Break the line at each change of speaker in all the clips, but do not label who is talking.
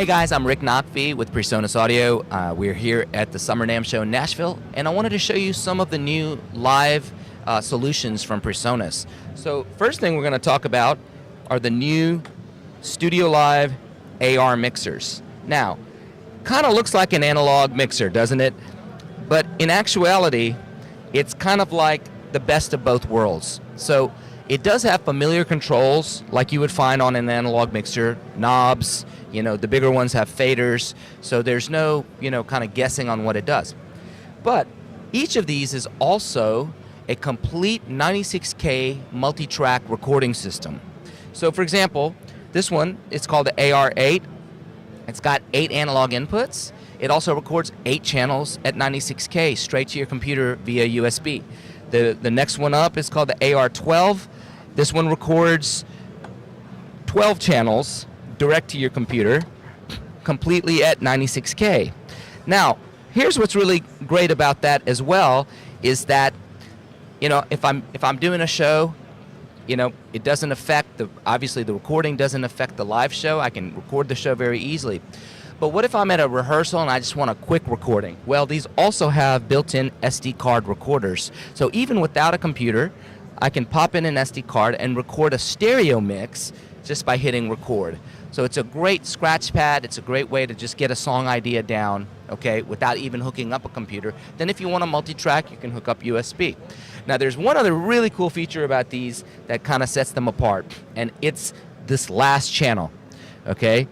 Hey guys, I'm Rick Knockfee with PreSonus Audio. We're here at the Summer NAMM show in Nashville, and I wanted to show you some of the new live solutions from PreSonus. So first thing we're going to talk about are the new StudioLive AR mixers. Now, kind of looks like an analog mixer, doesn't it? But in actuality, it's kind of like the best of both worlds. So it does have familiar controls like you would find on an analog mixer, knobs. You know, the bigger ones have faders, so there's no, kind of guessing on what it does. But each of these is also a complete 96K multi-track recording system. So for example, this one, it's called the AR8. It's got 8 analog inputs. It also records 8 channels at 96K straight to your computer via USB. The next one up is called the AR12. This one records 12 channels direct to your computer, completely at 96K. Now, here's what's really great about that as well, is that, if I'm doing a show, it doesn't affect obviously the recording doesn't affect the live show. I can record the show very easily. But what if I'm at a rehearsal and I just want a quick recording? Well, these also have built-in SD card recorders. So even without a computer, I can pop in an SD card and record a stereo mix just by hitting record. So it's a great scratch pad. It's a great way to just get a song idea down, okay, without even hooking up a computer. Then if you want a multi-track, you can hook up USB. Now there's one other really cool feature about these that kind of sets them apart, and it's this last channel, okay?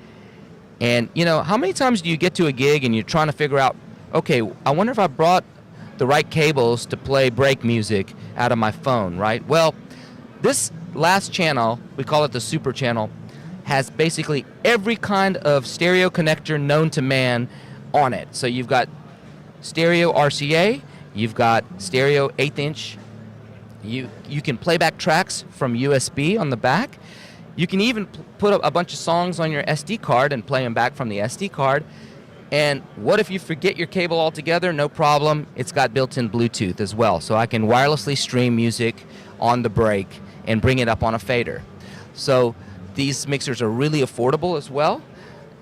And how many times do you get to a gig and you're trying to figure out, okay, I wonder if I brought the right cables to play break music out of my phone, right? Well, this last channel, we call it the super channel, has basically every kind of stereo connector known to man on it. So you've got stereo RCA, you've got stereo 1/8 inch, you can playback tracks from USB on the back. You can even put a bunch of songs on your SD card and play them back from the SD card. And what if you forget your cable altogether? No problem. It's got built-in Bluetooth as well. So I can wirelessly stream music on the break and bring it up on a fader. So these mixers are really affordable as well.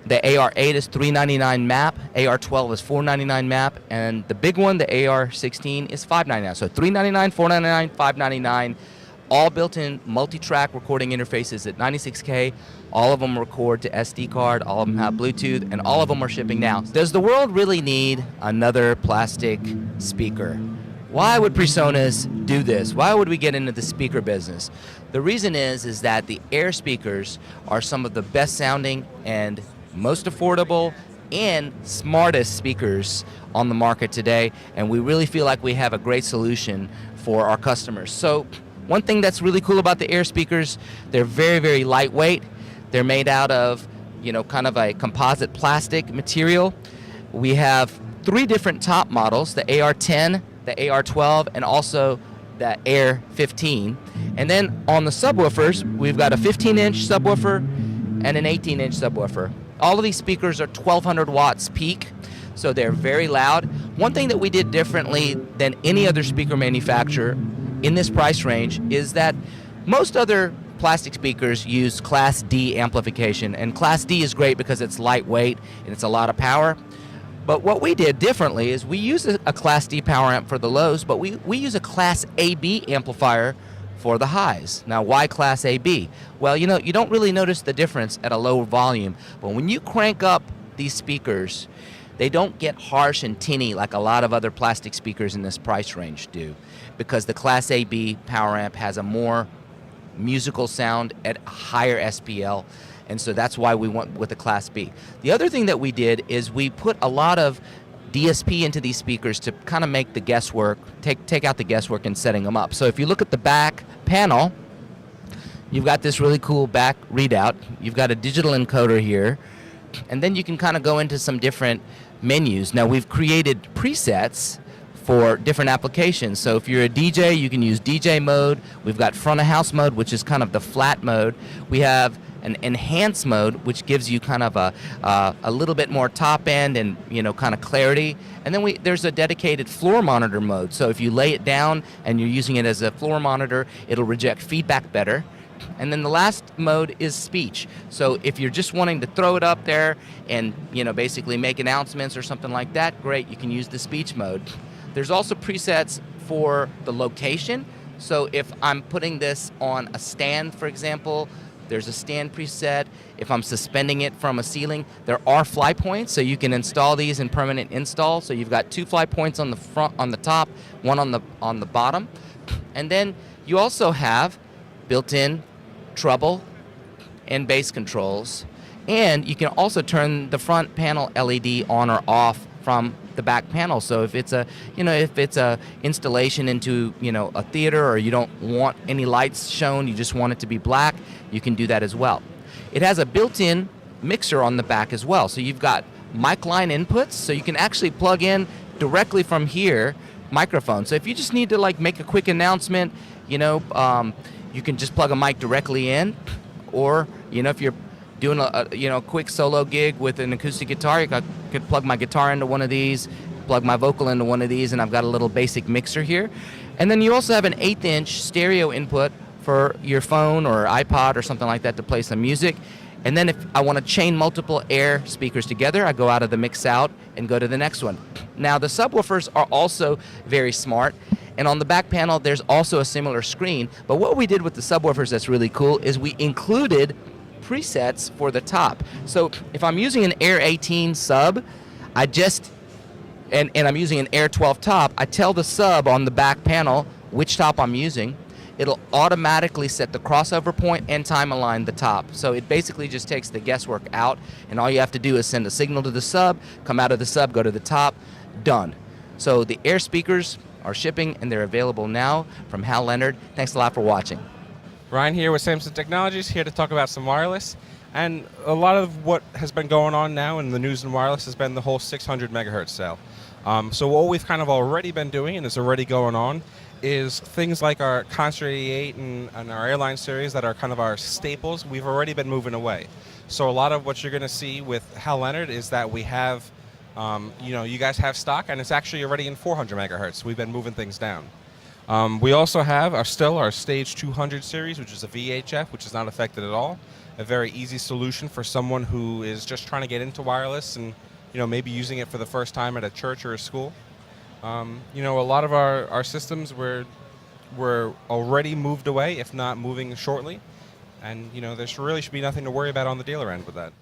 The AR8 is $399 MAP, AR12 is $499 MAP, and the big one, the AR16, is $599. So $399, $499, $599, all built-in multi-track recording interfaces at 96K. All of them record to SD card, all of them have Bluetooth, and all of them are shipping now. Does the world really need another plastic speaker? Why would PreSonus do this? Why would we get into the speaker business? The reason is that the Air speakers are some of the best sounding and most affordable and smartest speakers on the market today, and we really feel like we have a great solution for our customers. So one thing that's really cool about the Air speakers, they're very, very lightweight. They're made out of, kind of a composite plastic material. We have 3 different top models, the AR10, the AR12, and also the AR15. And then on the subwoofers, we've got a 15-inch subwoofer and an 18-inch subwoofer. All of these speakers are 1,200 watts peak, so they're very loud. One thing that we did differently than any other speaker manufacturer in this price range is that most other plastic speakers use Class D amplification, and Class D is great because it's lightweight and it's a lot of power. But what we did differently is we use a Class D power amp for the lows, but we use a Class AB amplifier for the highs. Now, why Class AB? Well, you don't really notice the difference at a low volume, but when you crank up these speakers, they don't get harsh and tinny like a lot of other plastic speakers in this price range do, because the Class AB power amp has a more musical sound at a higher SPL, and so that's why we went with the Class B. The other thing that we did is we put a lot of DSP into these speakers to kind of make the guesswork, take out the guesswork in setting them up. So if you look at the back panel, you've got this really cool back readout. You've got a digital encoder here, and then you can kind of go into some different menus. Now we've created presets for different applications. So if you're a DJ, you can use DJ mode. We've got front of house mode, which is kind of the flat mode. We have an enhanced mode, which gives you kind of a little bit more top end and kind of clarity. And then there's a dedicated floor monitor mode. So if you lay it down and you're using it as a floor monitor, it'll reject feedback better. And then the last mode is speech. So if you're just wanting to throw it up there and basically make announcements or something like that, great, you can use the speech mode. There's also presets for the location. So if I'm putting this on a stand, for example, there's a stand preset. If I'm suspending it from a ceiling, there are fly points, so you can install these in permanent install. So you've got 2 fly points on the front, on the top, one on the bottom. And then you also have built-in treble and bass controls. And you can also turn the front panel LED on or off from the back panel. So if it's a installation into a theater, or you don't want any lights shown, you just want it to be black, you can do that as well. It has a built-in mixer on the back as well. So you've got mic line inputs, so you can actually plug in directly from here microphone. So if you just need to make a quick announcement, you can just plug a mic directly in, or if you're doing a quick solo gig with an acoustic guitar, I could plug my guitar into one of these, plug my vocal into one of these, and I've got a little basic mixer here. And then you also have an 1/8" stereo input for your phone or iPod or something like that to play some music. And then if I want to chain multiple AIR speakers together, I go out of the mix out and go to the next one. Now the subwoofers are also very smart. And on the back panel, there's also a similar screen. But what we did with the subwoofers that's really cool is we included presets for the top. So if I'm using an AIR 18 sub, and I'm using an AIR 12 top, I tell the sub on the back panel which top I'm using. It'll automatically set the crossover point and time align the top. So it basically just takes the guesswork out, and all you have to do is send a signal to the sub, come out of the sub, go to the top, done. So the AIR speakers are shipping, and they're available now from Hal Leonard. Thanks a lot for watching.
Ryan here with Samson Technologies, here to talk about some wireless. And a lot of what has been going on now in the news and wireless has been the whole 600 megahertz sale. So what we've kind of already been doing, and is already going on, is things like our Concert 88 and our Airline series that are kind of our staples. We've already been moving away. So a lot of what you're going to see with Hal Leonard is that we have, you guys have stock, and it's actually already in 400 megahertz. We've been moving things down. We also have our Stage 200 series, which is a VHF, which is not affected at all. A very easy solution for someone who is just trying to get into wireless and maybe using it for the first time at a church or a school. A lot of our systems were already moved away, if not moving shortly. And there really should be nothing to worry about on the dealer end with that.